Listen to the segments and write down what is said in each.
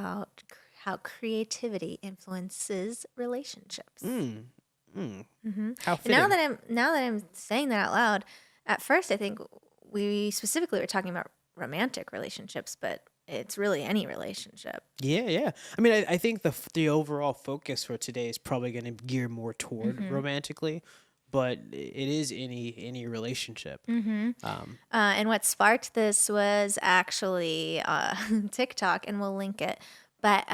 about how creativity influences relationships. Mm. Mm. Hmm. How And now fitting. that I'm saying that out loud, at first I think we specifically were talking about romantic relationships, but it's really any relationship. Yeah, yeah. I mean, I think the overall focus for today is probably going to gear more toward Hmm. romantically, but it is any relationship. Hmm. Um, And what sparked this was actually TikTok, and we'll link it. But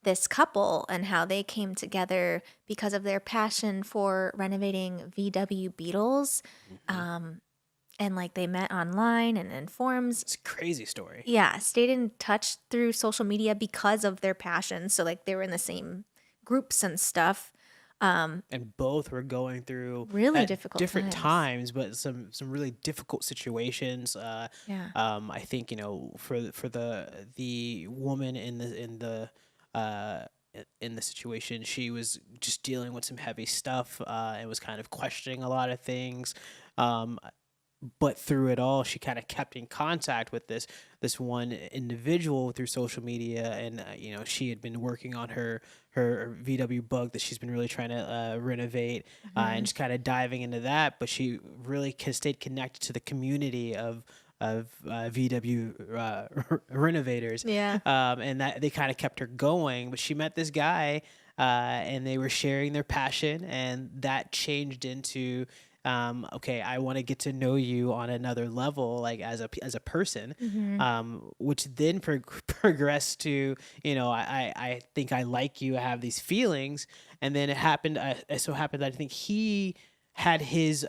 this couple and how they came together because of their passion for renovating VW Beetles. mhm. Um, and like they met online and in forums. It's a crazy story. Yeah, stayed in touch through social media because of their passion. So like they were in the same groups and stuff. And both were going through Really at difficult different times. times, but some really difficult situations. Yeah. I think for the woman uh, in the situation, she was just dealing with some heavy stuff and was kind of questioning a lot of things. Um, but through it all, she kind of kept in contact with this one individual through social media, and she had been working on her VW Bug that she's been really trying to renovate, and Hmm. just kind of diving into that. But she really stayed connected to the community of VW renovators, Yeah. and that they kind of kept her going. But she met this guy, and they were sharing their passion, and that changed into okay, I want to get to know you on another level, like as a person, Hmm. which then progressed to, I think I like you, I have these feelings. And then it so happened that I think he had his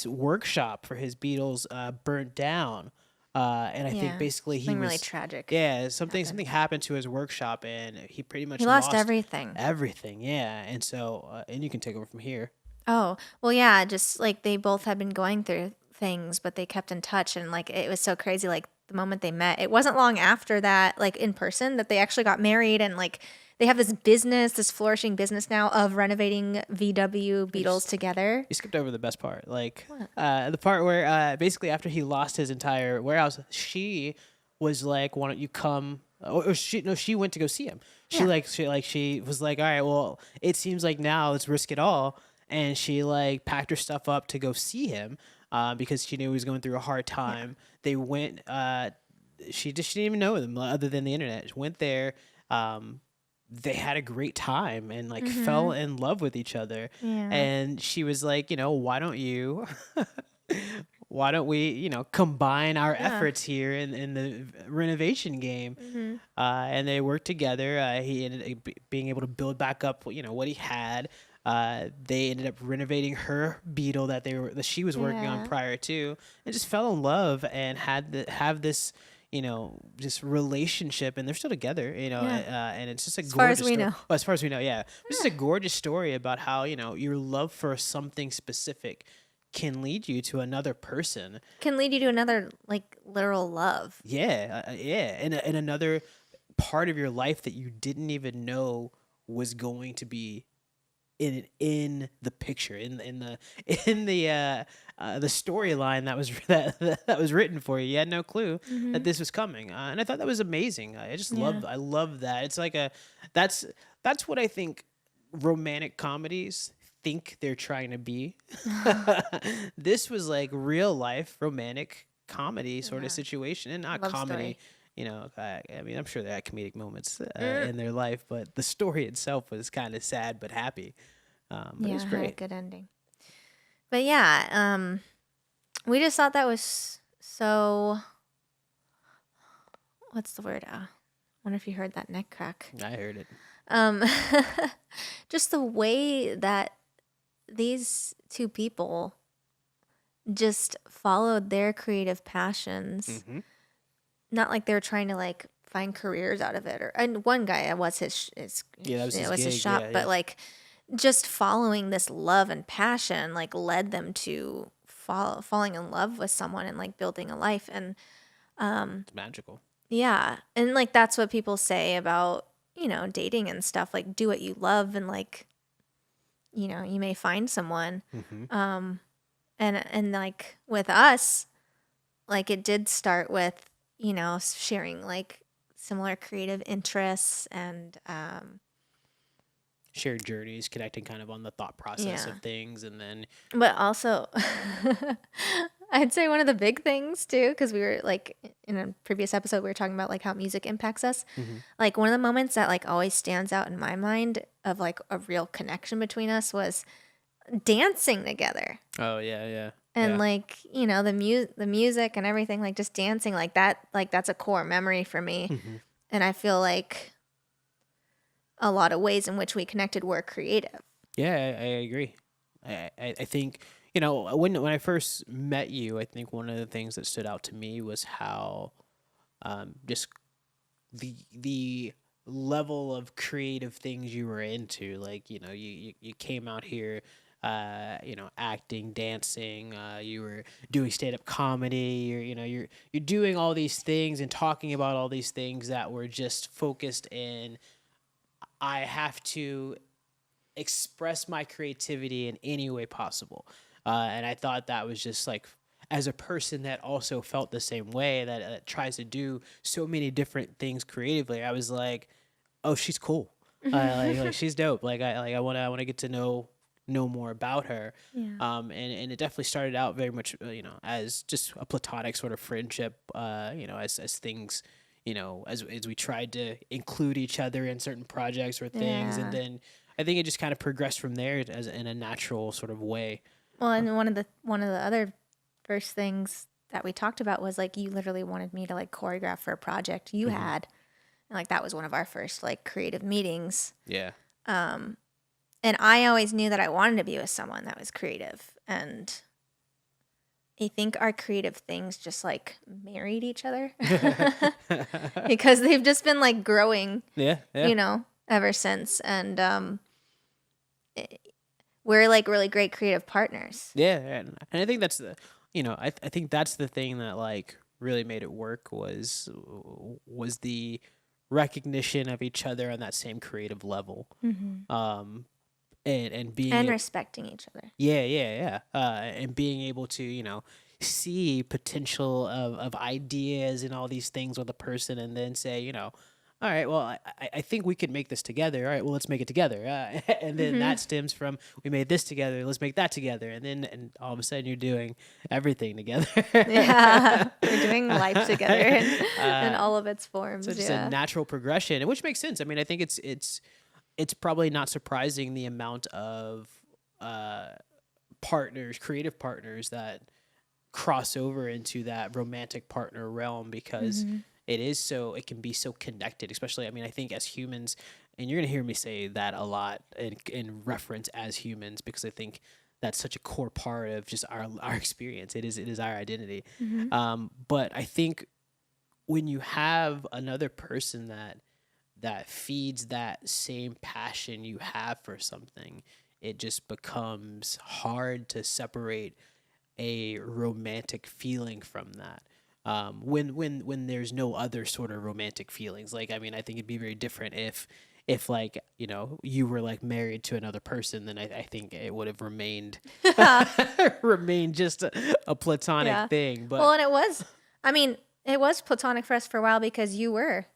workshop for his Beatles burnt down. And I think Yeah. basically he Something really was, tragic yeah, something happened. happened to his workshop, and he pretty He much lost lost everything. everything. Yeah. And so, and you can take over from here. Oh, well, yeah, just like they both had been going through things, but they kept in touch. And like it was so crazy. Like the moment they met, it wasn't long after that, like in person, that they actually got married. And like they have this business, this flourishing business now of renovating VW I Beetles just together. You skipped over the best part, like What? the part where basically after he lost his entire warehouse, she was like, "Why don't you come?" Or she no, she went to go see him. Yeah. She was like, "All right, well, it seems like now let's risk it all," and she like packed her stuff up to go see him because she knew he was going through a hard Yeah. time. They went. She didn't even know them other than the internet. She went there. Um, they had a great time and like fell Mm-hmm. in love with each other, Yeah. and she was like, why don't you why don't we combine our Yeah. efforts here in the renovation game. Mm-hmm. And they worked together. He ended up being able to build back up what he had. They ended up renovating her Beetle that she was working on Yeah. prior to, and just fell in love and have this just relationship, and they're still together, Yeah. and it's just a As far as gorgeous we story. know. Well, as far as we know, yeah, it's just Yeah. a gorgeous story about how your love for something specific can lead you to another person. Can lead you to another like literal love. Yeah, yeah, and another part of your life that you didn't even know was going to be in the picture, in the storyline that was that was written for you. You had no clue Mm-hmm. that this was coming, and I thought that was amazing. Yeah. I love that. It's like that's that's what I think romantic comedies think they're trying to be. This was like real life romantic comedy sort of Yeah. situation, and not Love comedy. story. I mean, I'm sure they had comedic moments Mm. in their life, but the story itself was kind of sad but happy. But it Yeah, was it had a great. good ending. But yeah, we just thought that was so. What's the word? Wonder if you heard that neck crack. I heard it. Um, just the way that these two people just followed their creative passions. Hmm. Not like they were trying to like find careers out of it. Or and one guy was Yeah, that was it his was his gig. shop, Yeah, but yeah. like just following this love and passion like led them to falling in love with someone and like building a life. And It's magical. yeah, and like that's what people say about dating and stuff, like do what you love, and like you may find someone. Hmm. um and like with us, like it did start with sharing like similar creative interests and Shared journeys, connecting kind of on the thought process yeah. of things, and then But also, I'd say one of the big things too, because we were like in a previous episode, we were talking about like how music impacts us. hmm Like one of the moments that like always stands out in my mind of like a real connection between us was dancing together. oh yeah, yeah, And yeah. like, you know, the music and everything, like just dancing like that's a core memory for me. hmm And I feel like a lot of ways in which we connected were creative. Yeah, I agree. I think when I first met you, I think one of the things that stood out to me was how just the level of creative things you were into. Like you came out here, acting, dancing. You were doing stand up comedy. You're doing all these things and talking about all these things that were just focused in. I have to express my creativity in any way possible. And I thought that was just like, as a person that also felt the same way, that tries to do so many different things creatively, I was like, oh, she's cool. Like she's dope. I want to get to know more about her. Yeah. And it definitely started out very much, as just a platonic sort of friendship. As things, as we tried to include each other in certain projects or things, and Yeah. then I think it just kind of progressed from there as in a natural sort of way. Well, and one of the other first things that we talked about was like you literally wanted me to like choreograph for a project you hmm had. And like that was one of our first like creative meetings. Yeah. And I always knew that I wanted to be with someone that was creative. And I think our creative things just like married each other because they've just been like growing, Yeah. Yeah. ever since. And we're like really great creative partners. Yeah, and I think that's I think that's the thing that like really made it work was the recognition of each other on that same creative level. Mm-hmm. And being And able, respecting each other. and being able to see potential of ideas and all these things with a person, and then say all right, well, I think we could make this together. All right, well, let's make it together. And then Mm-hmm. that stems from we made this together. Let's make that together. And all of a sudden you're doing everything together. Yeah. We're doing life together in uh, all of its so forms. just a Yeah. natural progression, which makes sense. I mean, I think it's probably not surprising the amount of uh, partners, creative partners that cross over into that romantic partner realm, because Mm-hmm. it can be so connected. Especially, I mean, I think as humans, and you're gonna hear me say that a lot in reference as humans, because I think that's such a core part of just our experience. It is our identity. Mm-hmm. But I think when you have another person that feeds that same passion you have for something, it just becomes hard to separate a romantic feeling from that. When there's no other sort of romantic feelings. Like, I mean, I think it'd be very different if like you were like married to another person, then I think it would have remained remained just a platonic Yeah. thing. Well, But and I mean, it was platonic for us for a while because you were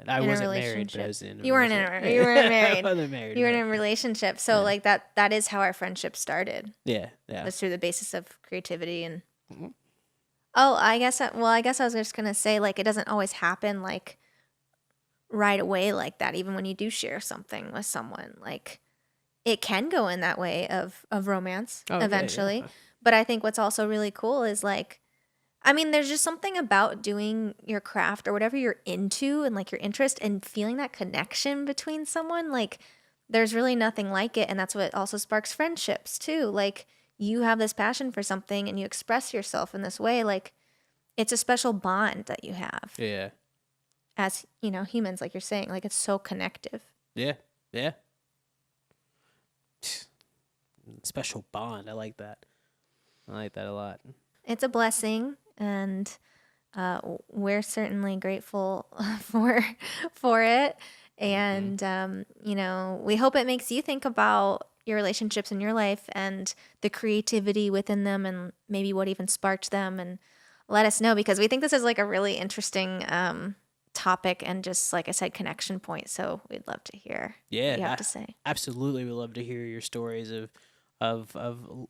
I in a wasn't married, but I relationship. was in a You weren't relationship. you weren't I married. wasn't married, You were in but a relationship. So yeah, like that is how our friendship started. yeah, yeah. Was through the basis of creativity and Mhm. oh, I guess I was just going to say like it doesn't always happen like right away like that even when you do share something with someone. Like it can go in that way of romance Oh yeah, eventually. yeah. But I think what's also really cool is like I mean, there's just something about doing your craft or whatever you're into and like your interest and feeling that connection between someone. Like, there's really nothing like it. And that's what also sparks friendships too. Like, you have this passion for something and you express yourself in this way. Like, it's a special bond that you have Yeah, as, humans, like you're saying. Like, it's so connective. yeah, yeah. Special bond. I like that. I like that a lot. It's a blessing. And we're certainly grateful for it. hmm And we hope it makes you think about your relationships in your life and the creativity within them, and maybe what even sparked them. And let us know because we think this is like a really interesting topic and just, like I said, connection point. So we'd love to hear what you have to say. Absolutely. We love to hear your stories of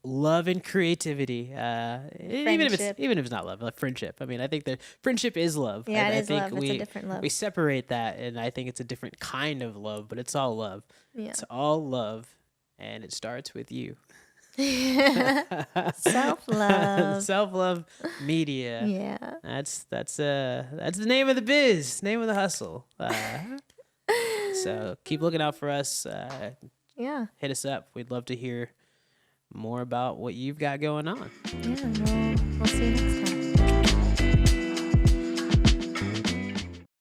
love and creativity. Friendship. Even if it's not love, like friendship. I mean, I think that friendship is love. Yeah, it I is think love. It's a different love. we separate that, and I think it's a different kind of love, but it's all love. Yeah. It's all love, and it starts with you. Self-love. Self-love media. Yeah. That's the name of the biz, name of the hustle. So keep looking out for us. Yeah. Hit us up. We'd love to hear more about what you've got going on. Yeah. We'll see you next time.